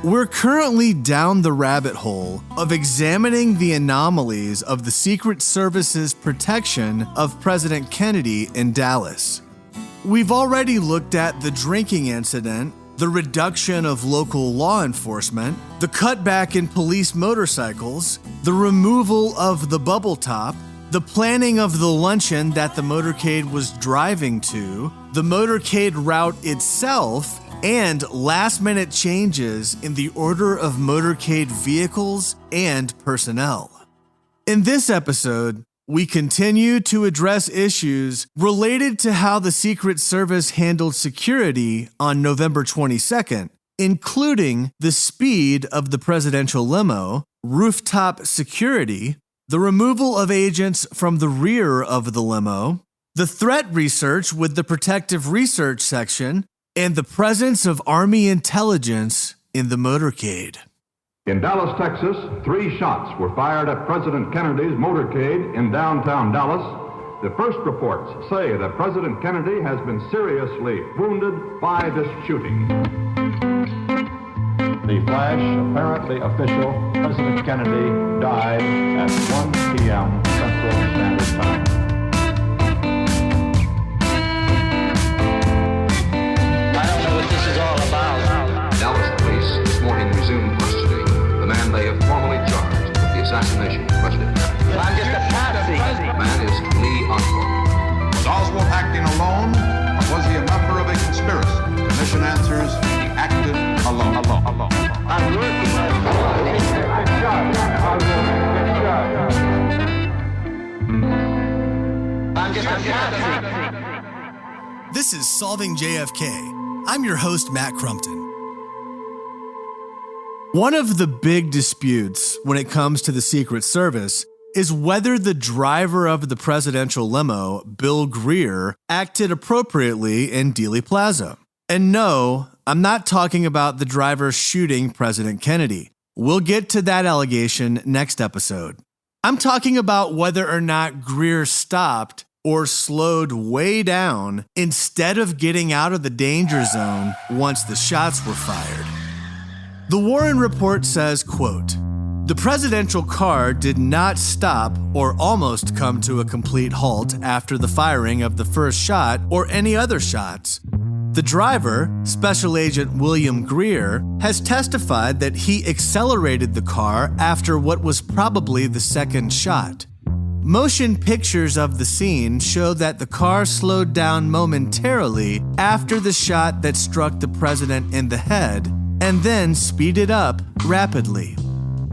We're currently down the rabbit hole of examining the anomalies of the Secret Service's protection of President Kennedy in Dallas. We've already looked at the drinking incident, the reduction of local law enforcement, the cutback in police motorcycles, the removal of the bubble top, the planning of the luncheon that the motorcade was driving to, the motorcade route itself, and last-minute changes in the order of motorcade vehicles and personnel. In this episode, we continue to address issues related to how the Secret Service handled security on November 22nd, including the speed of the presidential limo, rooftop security, the removal of agents from the rear of the limo, the threat research with the protective research section, and the presence of Army intelligence in the motorcade. In Dallas, Texas, 3 shots were fired at President Kennedy's motorcade in downtown Dallas. The first reports say that President Kennedy has been seriously wounded by this shooting. The flash, apparently official, President Kennedy died at 1 p.m. Central Standard Time. Dallas police this morning resumed questioning the man they have formally charged with the assassination of President Kennedy. I'm just a patsy. The man is Lee Oswald. Was Oswald acting alone, or was he a member of a conspiracy? The mission answers, he acted alone. I'm working on I'm just a patsy. This is Solving JFK. I'm your host, Matt Crumpton. One of the big disputes when it comes to the Secret Service is whether the driver of the presidential limo, Bill Greer, acted appropriately in Dealey Plaza. And no, I'm not talking about the driver shooting President Kennedy. We'll get to that allegation next episode. I'm talking about whether or not Greer stopped or slowed way down instead of getting out of the danger zone once the shots were fired. The Warren Report says, quote, "The presidential car did not stop or almost come to a complete halt after the firing of the first shot or any other shots. The driver, Special Agent William Greer, has testified that he accelerated the car after what was probably the second shot. Motion pictures of the scene show that the car slowed down momentarily after the shot that struck the president in the head and then speeded up rapidly.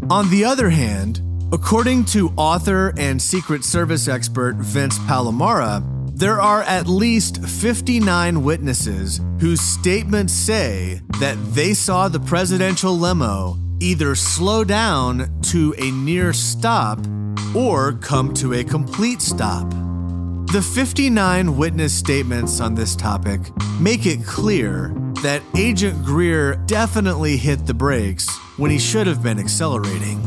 On the other hand, according to author and Secret Service expert Vince Palomara, there are at least 59 witnesses whose statements say that they saw the presidential limo either slow down to a near stop or come to a complete stop. The 59 witness statements on this topic make it clear that Agent Greer definitely hit the brakes when he should have been accelerating.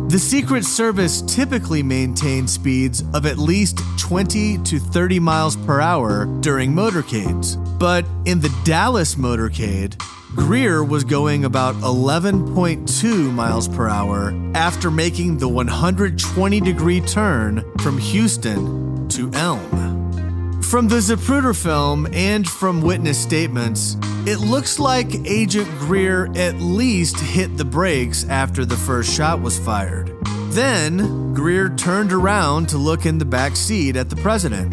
The Secret Service typically maintains speeds of at least 20 to 30 miles per hour during motorcades, but in the Dallas motorcade, Greer was going about 11.2 miles per hour after making the 120-degree turn from Houston to Elm. From the Zapruder film and from witness statements, it looks like Agent Greer at least hit the brakes after the first shot was fired. Then, Greer turned around to look in the back seat at the president.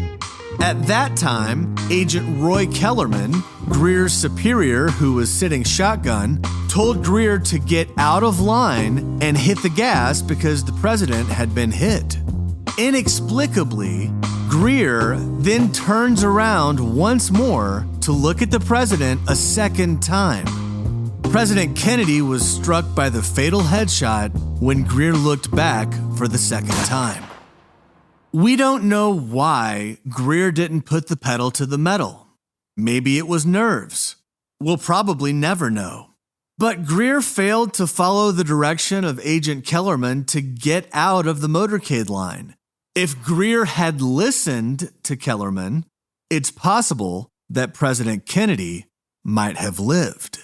At that time, Agent Roy Kellerman, Greer's superior who was sitting shotgun, told Greer to get out of line and hit the gas because the president had been hit. Inexplicably, Greer then turns around once more to look at the president a second time. President Kennedy was struck by the fatal headshot when Greer looked back for the second time. We don't know why Greer didn't put the pedal to the metal. Maybe it was nerves. We'll probably never know. But Greer failed to follow the direction of Agent Kellerman to get out of the motorcade line. If Greer had listened to Kellerman, it's possible that President Kennedy might have lived.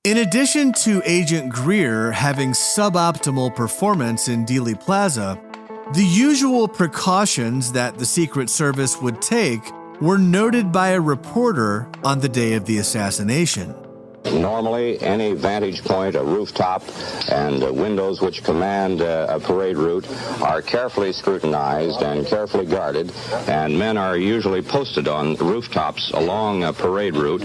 In addition to Agent Greer having suboptimal performance in Dealey Plaza, the usual precautions that the Secret Service would take were noted by a reporter on the day of the assassination. Normally, any vantage point, a rooftop, and windows which command a parade route are carefully scrutinized and carefully guarded, and men are usually posted on rooftops along a parade route,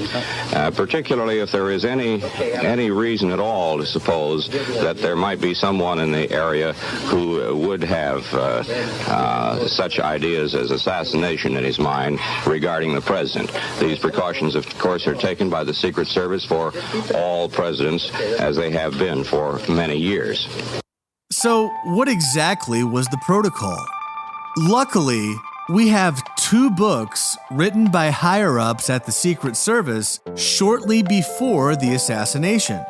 particularly if there is any reason at all to suppose that there might be someone in the area who would have such ideas as assassination in his mind regarding the president. These precautions, of course, are taken by the Secret Service for all presidents, as they have been for many years. So, what exactly was the protocol? Luckily, we have 2 books written by higher-ups at the Secret Service shortly before the assassination.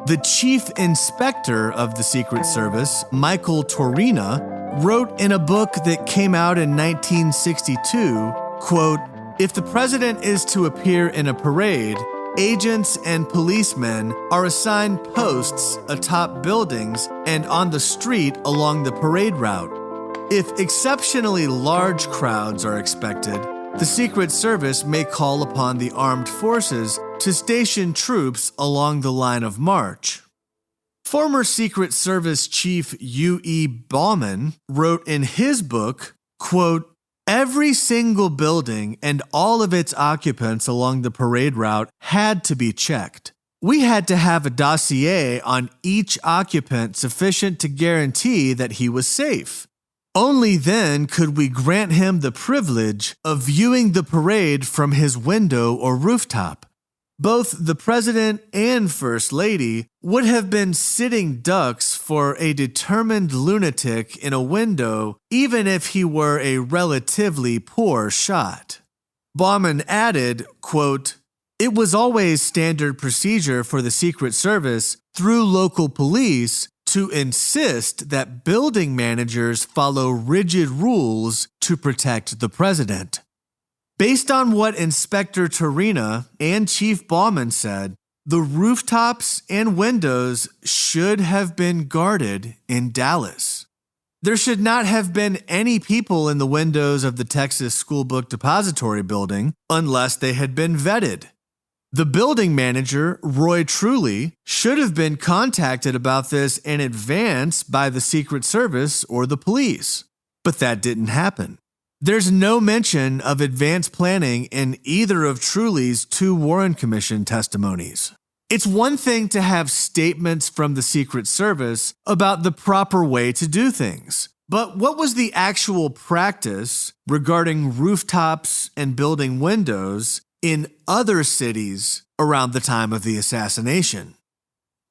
The chief inspector of the Secret Service, Michael Torina, wrote in a book that came out in 1962, quote, "If the president is to appear in a parade, agents and policemen are assigned posts atop buildings and on the street along the parade route. If exceptionally large crowds are expected, the Secret Service may call upon the armed forces to station troops along the line of march." Former Secret Service Chief U.E. Bauman wrote in his book, quote, "Every single building and all of its occupants along the parade route had to be checked. We had to have a dossier on each occupant sufficient to guarantee that he was safe. Only then could we grant him the privilege of viewing the parade from his window or rooftop. Both the President and First Lady would have been sitting ducks for a determined lunatic in a window, even if he were a relatively poor shot." Bauman added, quote, "It was always standard procedure for the Secret Service through local police to insist that building managers follow rigid rules to protect the president." Based on what Inspector Torina and Chief Bauman said, the rooftops and windows should have been guarded in Dallas. There should not have been any people in the windows of the Texas School Book Depository building unless they had been vetted. The building manager, Roy Truly, should have been contacted about this in advance by the Secret Service or the police, but that didn't happen. There's no mention of advanced planning in either of Truly's 2 Warren Commission testimonies. It's one thing to have statements from the Secret Service about the proper way to do things, but what was the actual practice regarding rooftops and building windows in other cities around the time of the assassination?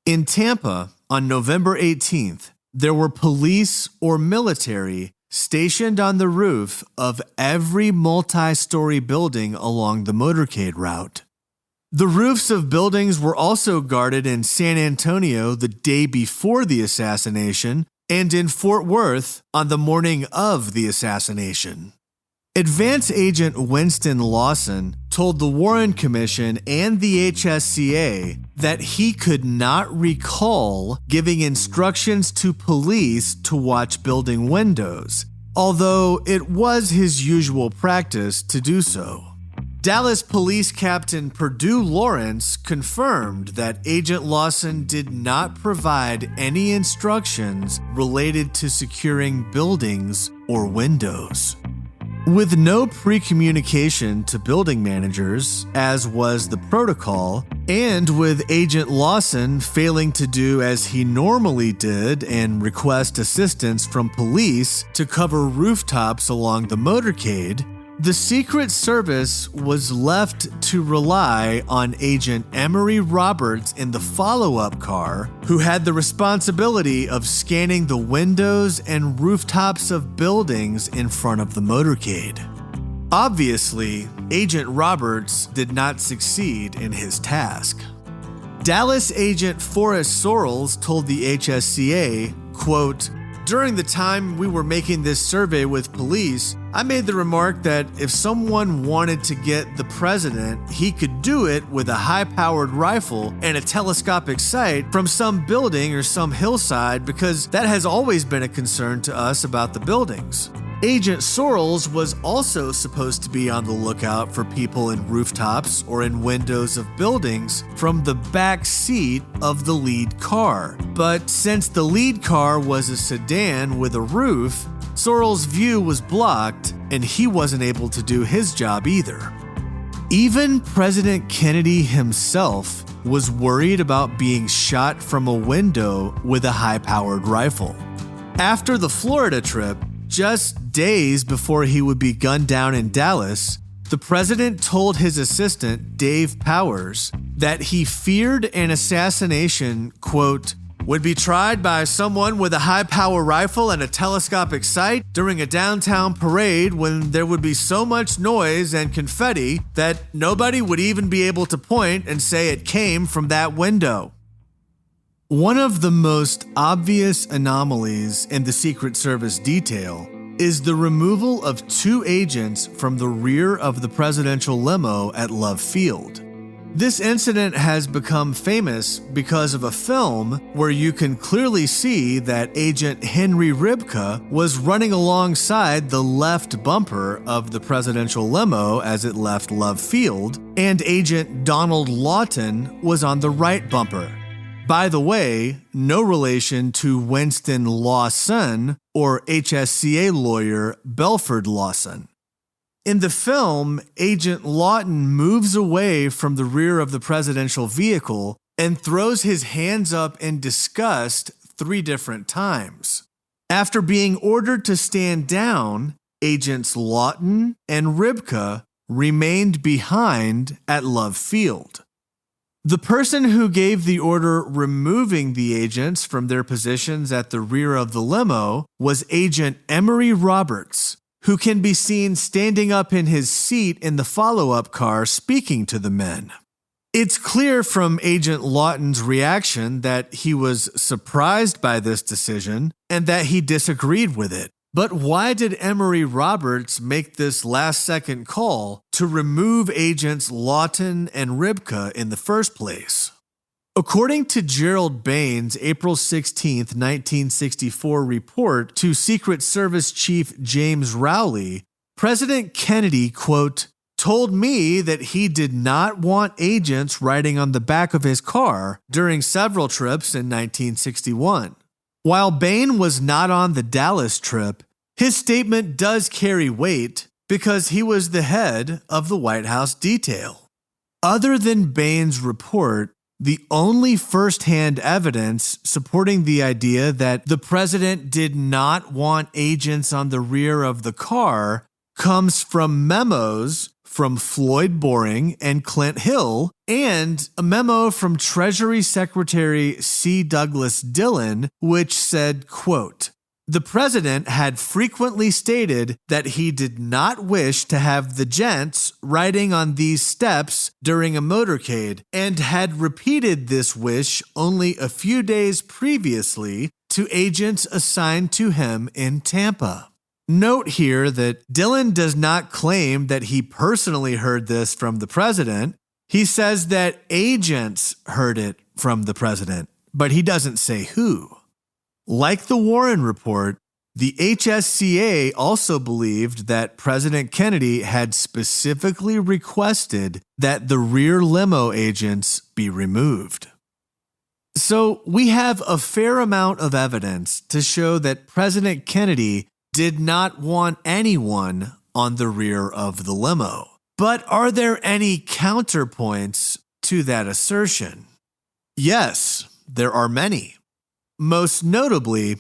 In Tampa, on November 18th, there were police or military stationed on the roof of every multi-story building along the motorcade route. The roofs of buildings were also guarded in San Antonio the day before the assassination and in Fort Worth on the morning of the assassination. Advance Agent Winston Lawson told the Warren Commission and the HSCA that he could not recall giving instructions to police to watch building windows, although it was his usual practice to do so. Dallas Police Captain Purdue Lawrence confirmed that Agent Lawson did not provide any instructions related to securing buildings or windows. With no pre-communication to building managers, as was the protocol, and with Agent Lawson failing to do as he normally did and request assistance from police to cover rooftops along the motorcade, the Secret Service was left to rely on Agent Emery Roberts in the follow-up car, who had the responsibility of scanning the windows and rooftops of buildings in front of the motorcade. Obviously, Agent Roberts did not succeed in his task. Dallas Agent Forrest Sorrells told the HSCA, quote, During the time we were making this survey with police, I made the remark that if someone wanted to get the president, he could do it with a high-powered rifle and a telescopic sight from some building or some hillside, because that has always been a concern to us about the buildings. Agent Sorrells was also supposed to be on the lookout for people in rooftops or in windows of buildings from the back seat of the lead car. But since the lead car was a sedan with a roof, Sorrells' view was blocked and he wasn't able to do his job either. Even President Kennedy himself was worried about being shot from a window with a high-powered rifle. After the Florida trip, just days before he would be gunned down in Dallas, the president told his assistant, Dave Powers, that he feared an assassination, quote, would be tried by someone with a high-power rifle and a telescopic sight during a downtown parade when there would be so much noise and confetti that nobody would even be able to point and say it came from that window. One of the most obvious anomalies in the Secret Service detail is the removal of 2 agents from the rear of the presidential limo at Love Field. This incident has become famous because of a film where you can clearly see that Agent Henry Ribka was running alongside the left bumper of the presidential limo as it left Love Field, and Agent Donald Lawton was on the right bumper. By the way, no relation to Winston Lawson or HSCA lawyer Belford Lawson. In the film, Agent Lawton moves away from the rear of the presidential vehicle and throws his hands up in disgust 3 different times. After being ordered to stand down, Agents Lawton and Ribka remained behind at Love Field. The person who gave the order removing the agents from their positions at the rear of the limo was Agent Emery Roberts, who can be seen standing up in his seat in the follow-up car speaking to the men. It's clear from Agent Lawton's reaction that he was surprised by this decision and that he disagreed with it. But why did Emery Roberts make this last-second call to remove Agents Lawton and Ribka in the first place? According to Gerald Bain's April 16, 1964 report to Secret Service Chief James Rowley, President Kennedy, quote, told me that he did not want agents riding on the back of his car during several trips in 1961. While Bain was not on the Dallas trip, his statement does carry weight because he was the head of the White House detail. Other than Bain's report, the only first-hand evidence supporting the idea that the president did not want agents on the rear of the car comes from memos from Floyd Boring and Clint Hill, and a memo from Treasury Secretary C. Douglas Dillon, which said, quote, the president had frequently stated that he did not wish to have the gents riding on these steps during a motorcade, and had repeated this wish only a few days previously to agents assigned to him in Tampa. Note here that Dillon does not claim that he personally heard this from the president. He says that agents heard it from the president, but he doesn't say who. Like the Warren report, the HSCA also believed that President Kennedy had specifically requested that the rear limo agents be removed. So we have a fair amount of evidence to show that President Kennedy did not want anyone on the rear of the limo. But are there any counterpoints to that assertion? Yes, there are many. Most notably,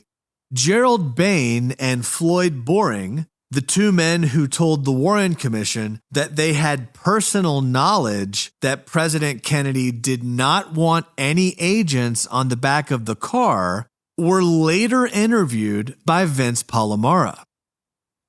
Gerald Bain and Floyd Boring, the 2 men who told the Warren Commission that they had personal knowledge that President Kennedy did not want any agents on the back of the car, were later interviewed by Vince Palomara.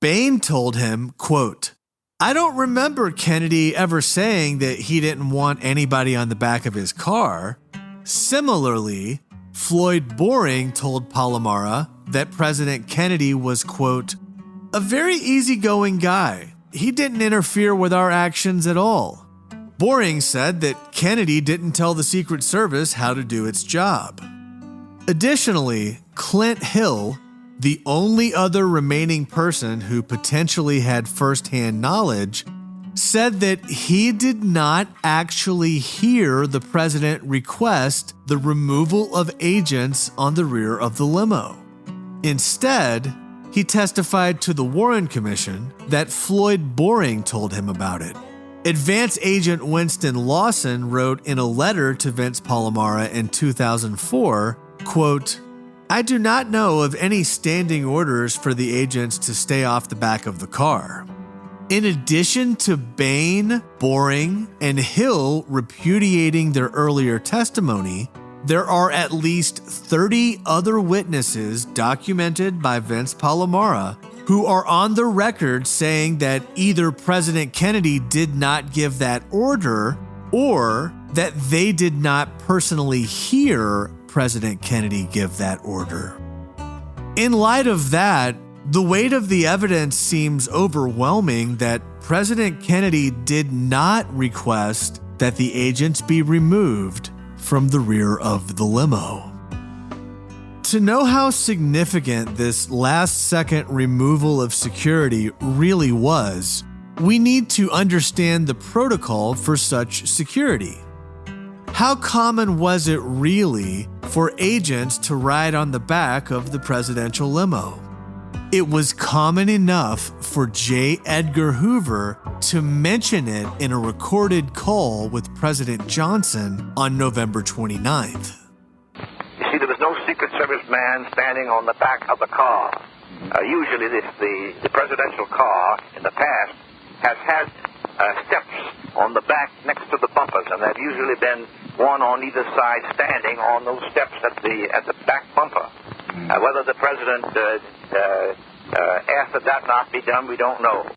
Bain told him, quote, I don't remember Kennedy ever saying that he didn't want anybody on the back of his car. Similarly, Floyd Boring told Palomara, that President Kennedy was, quote, a very easygoing guy. He didn't interfere with our actions at all. Boring said that Kennedy didn't tell the Secret Service how to do its job. Additionally, Clint Hill, the only other remaining person who potentially had firsthand knowledge, said that he did not actually hear the president request the removal of agents on the rear of the limo. Instead, he testified to the Warren Commission that Floyd Boring told him about it. Advance Agent Winston Lawson wrote in a letter to Vince Palomara in 2004, quote, I do not know of any standing orders for the agents to stay off the back of the car. In addition to Bain, Boring, and Hill repudiating their earlier testimony, there are at least 30 other witnesses documented by Vince Palomara who are on the record saying that either President Kennedy did not give that order or that they did not personally hear President Kennedy give that order. In light of that, the weight of the evidence seems overwhelming that President Kennedy did not request that the agents be removed from the rear of the limo. To know how significant this last-second removal of security really was, we need to understand the protocol for such security. How common was it really for agents to ride on the back of the presidential limo? It was common enough for J. Edgar Hoover to mention it in a recorded call with President Johnson on November 29th. You see, there was no Secret Service man standing on the back of the car. Usually the presidential car in the past has had steps on the back next to the bumpers, and there've usually been one on either side standing on those steps at the back bumper. Whether the president asked that that not be done, we don't know.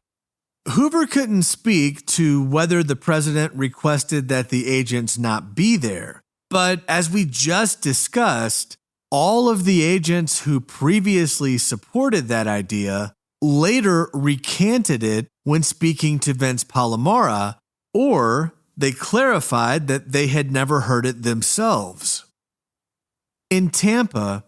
Hoover couldn't speak to whether the president requested that the agents not be there, but as we just discussed, all of the agents who previously supported that idea later recanted it when speaking to Vince Palomara, or they clarified that they had never heard it themselves. In Tampa,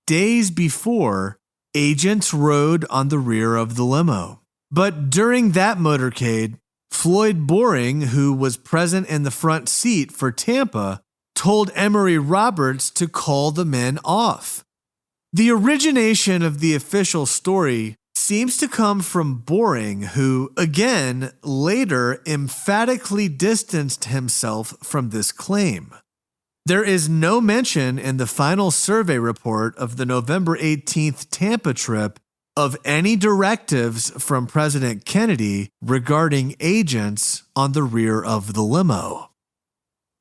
days before, agents rode on the rear of the limo. But during that motorcade, Floyd Boring, who was present in the front seat for Tampa, told Emory Roberts to call the men off. The origination of the official story seems to come from Boring, who, again, later emphatically distanced himself from this claim. There is no mention in the final survey report of the November 18th Tampa trip of any directives from President Kennedy regarding agents on the rear of the limo.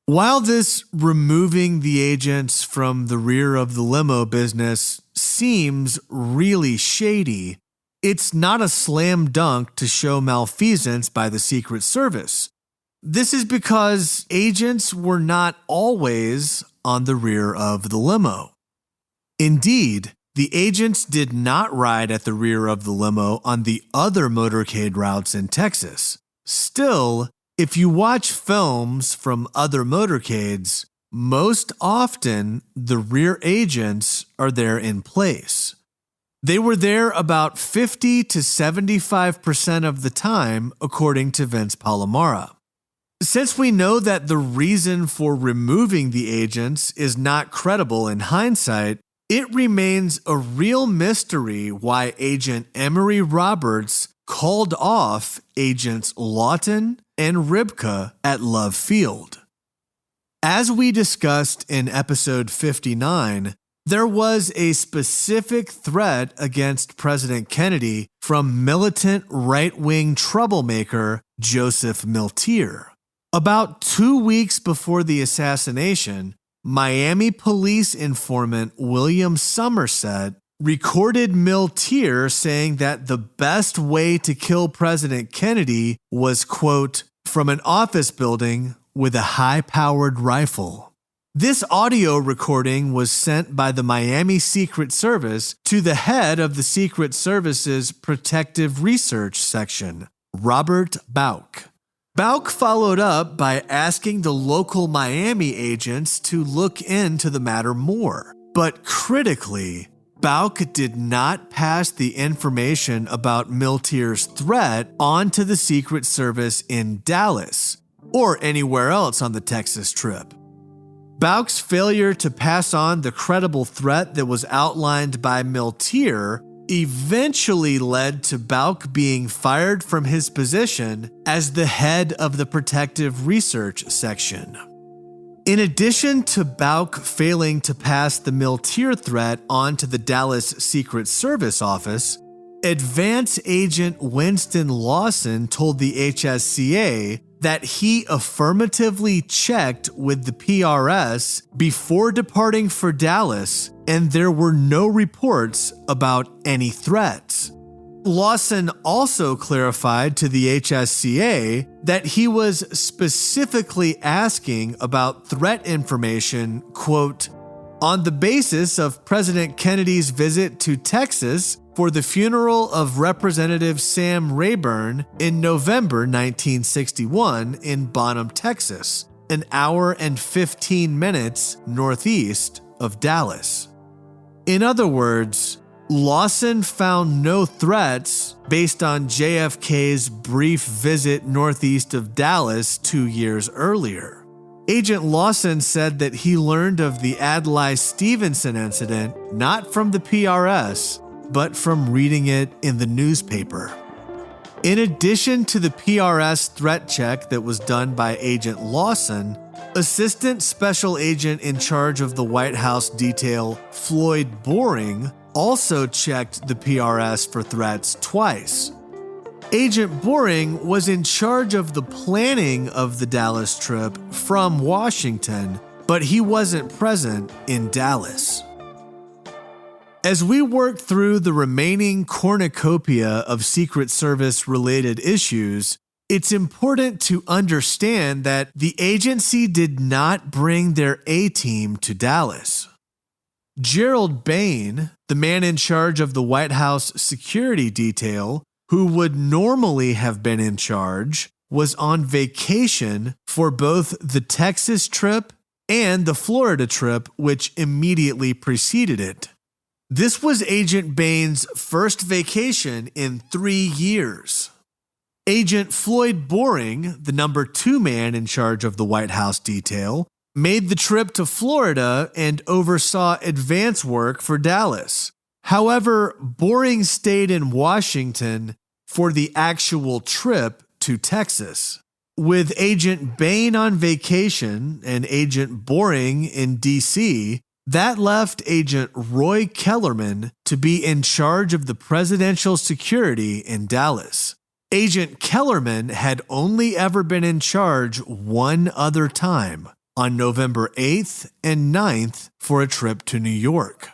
While this removing the agents from the rear of the limo business seems really shady, it's not a slam dunk to show malfeasance by the Secret Service. This is because agents were not always on the rear of the limo. Indeed, the agents did not ride at the rear of the limo on the other motorcade routes in Texas. Still, if you watch films from other motorcades, most often the rear agents are there in place. They were there about 50 to 75% of the time, according to Vince Palomara. Since we know that the reason for removing the agents is not credible in hindsight, it remains a real mystery why Agent Emory Roberts called off Agents Lawton and Ribka at Love Field. As we discussed in episode 59, there was a specific threat against President Kennedy from militant right-wing troublemaker Joseph Miltier. About 2 weeks before the assassination, Miami police informant William Somerset recorded Miltier saying that the best way to kill President Kennedy was, quote, from an office building with a high-powered rifle. This audio recording was sent by the Miami Secret Service to the head of the Secret Service's Protective Research Section, Robert Bauch. Bauch followed up by asking the local Miami agents to look into the matter more. But critically, Bauch did not pass the information about Miltier's threat on to the Secret Service in Dallas or anywhere else on the Texas trip. Bauch's failure to pass on the credible threat that was outlined by Miltier eventually led to Bauch being fired from his position as the head of the Protective Research Section. In addition to Bauch failing to pass the Miltier threat on to the Dallas Secret Service office, Advance Agent Winston Lawson told the HSCA that he affirmatively checked with the PRS before departing for Dallas, and there were no reports about any threats. Lawson also clarified to the HSCA that he was specifically asking about threat information, quote, on the basis of President Kennedy's visit to Texas for the funeral of Representative Sam Rayburn in November 1961 in Bonham, Texas, an hour and 15 minutes northeast of Dallas. In other words, Lawson found no threats based on JFK's brief visit northeast of Dallas 2 years earlier. Agent Lawson said that he learned of the Adlai Stevenson incident not from the PRS, but from reading it in the newspaper. In addition to the PRS threat check that was done by Agent Lawson, Assistant Special Agent in charge of the White House detail, Floyd Boring, also checked the PRS for threats twice. Agent Boring was in charge of the planning of the Dallas trip from Washington, but he wasn't present in Dallas. As we work through the remaining cornucopia of Secret Service-related issues, it's important to understand that the agency did not bring their A-team to Dallas. Gerald Bain, the man in charge of the White House security detail, who would normally have been in charge, was on vacation for both the Texas trip and the Florida trip, which immediately preceded it. This was Agent Bain's first vacation in 3 years. Agent Floyd Boring, the number 2 man in charge of the White House detail, made the trip to Florida and oversaw advance work for Dallas. However, Boring stayed in Washington for the actual trip to Texas. With Agent Bain on vacation and Agent Boring in D.C., that left Agent Roy Kellerman to be in charge of the presidential security in Dallas. Agent Kellerman had only ever been in charge one other time, on November 8th and 9th for a trip to New York.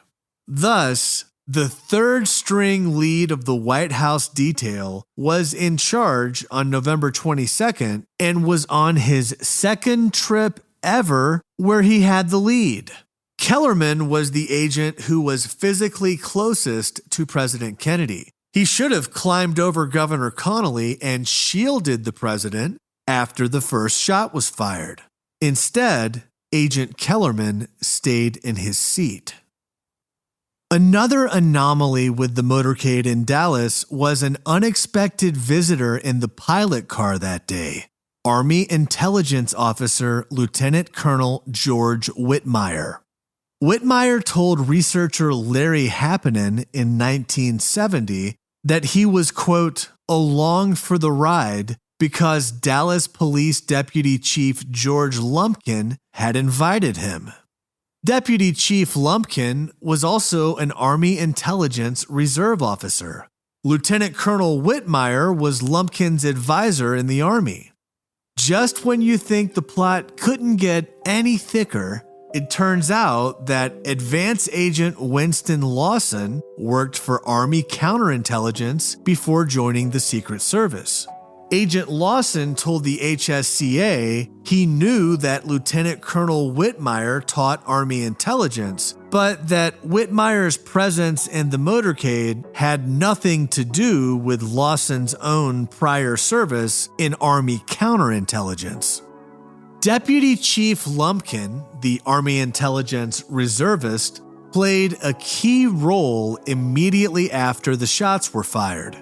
Thus, the third string lead of the White House detail was in charge on November 22nd and was on his second trip ever where he had the lead. Kellerman was the agent who was physically closest to President Kennedy. He should have climbed over Governor Connally and shielded the president after the first shot was fired. Instead, Agent Kellerman stayed in his seat. Another anomaly with the motorcade in Dallas was an unexpected visitor in the pilot car that day, Army Intelligence Officer Lieutenant Colonel George Whitmire. Whitmire told researcher Larry Happinen in 1970 that he was, quote, along for the ride because Dallas Police Deputy Chief George Lumpkin had invited him. Deputy Chief Lumpkin was also an Army Intelligence Reserve officer. Lieutenant Colonel Whitmire was Lumpkin's advisor in the Army. Just when you think the plot couldn't get any thicker, it turns out that Advance Agent Winston Lawson worked for Army counterintelligence before joining the Secret Service. Agent Lawson told the HSCA he knew that Lieutenant Colonel Whitmire taught Army intelligence, but that Whitmire's presence in the motorcade had nothing to do with Lawson's own prior service in Army counterintelligence. Deputy Chief Lumpkin, the Army intelligence reservist, played a key role immediately after the shots were fired.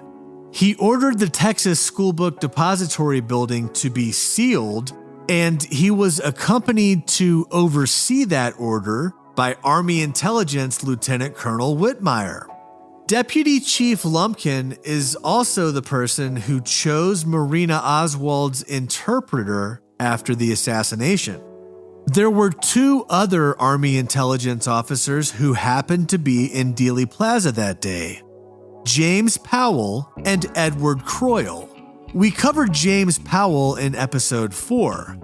He ordered the Texas Schoolbook Depository building to be sealed, and he was accompanied to oversee that order by Army Intelligence Lieutenant Colonel Whitmire. Deputy Chief Lumpkin is also the person who chose Marina Oswald's interpreter after the assassination. There were 2 other Army intelligence officers who happened to be in Dealey Plaza that day: James Powell and Edward Croyle. We covered James Powell in episode 4.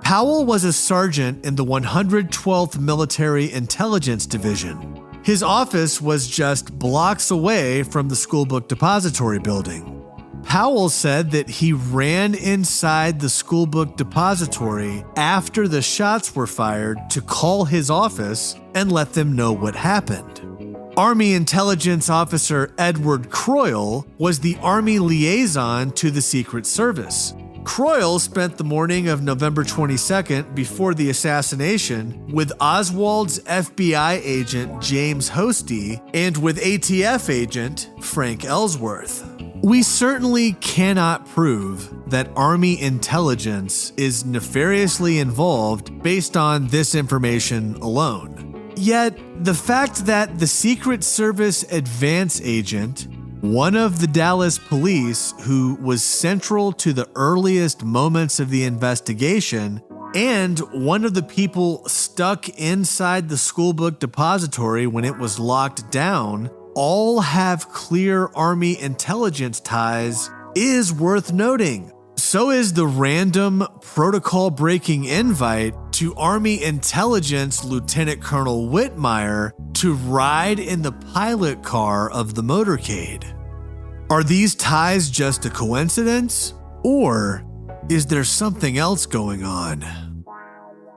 Powell was a sergeant in the 112th Military Intelligence Division. His office was just blocks away from the Schoolbook Depository building. Powell said that he ran inside the Schoolbook Depository after the shots were fired to call his office and let them know what happened. Army Intelligence Officer Edward Croyle was the Army liaison to the Secret Service. Croyle spent the morning of November 22nd before the assassination with Oswald's FBI agent James Hosty and with ATF agent Frank Ellsworth. We certainly cannot prove that Army intelligence is nefariously involved based on this information alone. Yet, the fact that the Secret Service advance agent, one of the Dallas police who was central to the earliest moments of the investigation, and one of the people stuck inside the Schoolbook Depository when it was locked down, all have clear Army intelligence ties is worth noting. So is the random protocol-breaking invite to Army Intelligence Lieutenant Colonel Whitmire to ride in the pilot car of the motorcade. Are these ties just a coincidence? Or is there something else going on?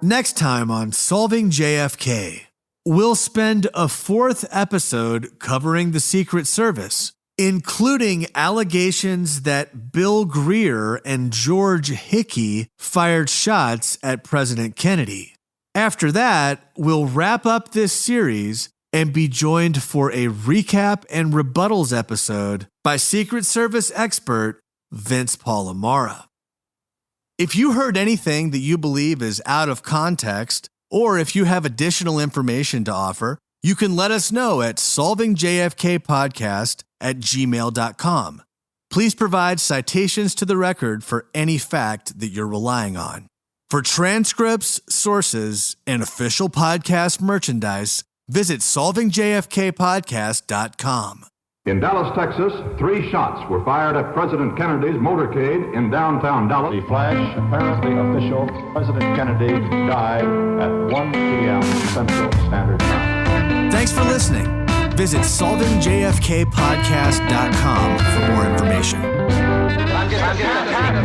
Next time on Solving JFK, we'll spend a 4th episode covering the Secret Service, including allegations that Bill Greer and George Hickey fired shots at President Kennedy. After that, we'll wrap up this series and be joined for a recap and rebuttals episode by Secret Service expert Vince Palomara. If you heard anything that you believe is out of context, or if you have additional information to offer, you can let us know at solvingjfkpodcast@gmail.com. Please provide citations to the record for any fact that you're relying on. For transcripts, sources, and official podcast merchandise, visit solvingjfkpodcast.com. In Dallas, Texas, 3 shots were fired at President Kennedy's motorcade in downtown Dallas. The flash, apparently official, President Kennedy died at 1 p.m. Central Standard Time. Thanks for listening. Visit solvingjfkpodcast.com for more information. I'm getting tired of